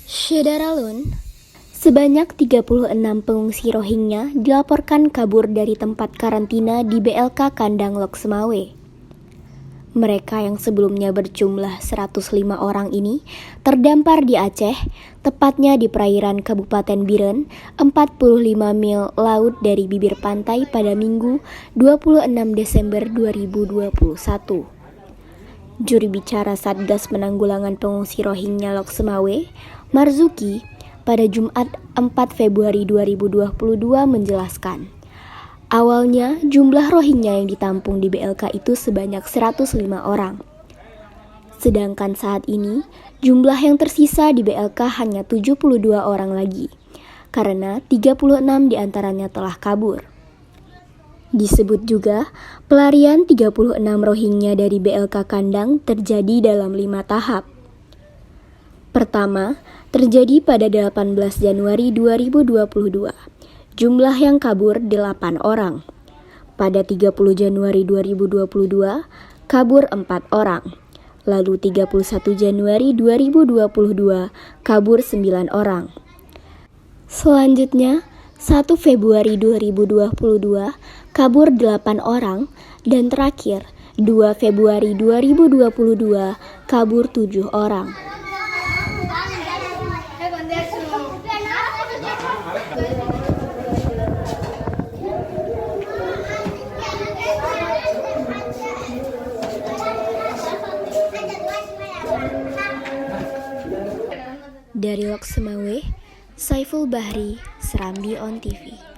Syederalun, sebanyak 36 pengungsi Rohingya dilaporkan kabur dari tempat karantina di BLK Kandang Lok Semawe. Mereka yang sebelumnya berjumlah 105 orang ini terdampar di Aceh, tepatnya di perairan Kabupaten Biren, 45 mil laut dari bibir pantai pada Minggu 26 Desember 2021. Juru bicara Satgas Penanggulangan Pengungsi Rohingya Lok Semawe, Marzuki, pada Jumat 4 Februari 2022 menjelaskan, awalnya jumlah Rohingya yang ditampung di BLK itu sebanyak 105 orang. Sedangkan saat ini, jumlah yang tersisa di BLK hanya 72 orang lagi, karena 36 diantaranya telah kabur. Disebut juga, pelarian 36 Rohingya dari BLK Kandang terjadi dalam 5 tahap. Pertama, terjadi pada 18 Januari 2022. Jumlah yang kabur 8 orang. Pada 30 Januari 2022, kabur 4 orang. Lalu 31 Januari 2022, kabur 9 orang. Selanjutnya, 1 Februari 2022, kabur 8 orang. Dan terakhir, 2 Februari 2022, kabur 7 orang. Dari Lok Semawe, Saiful Bahri, Serambi On TV.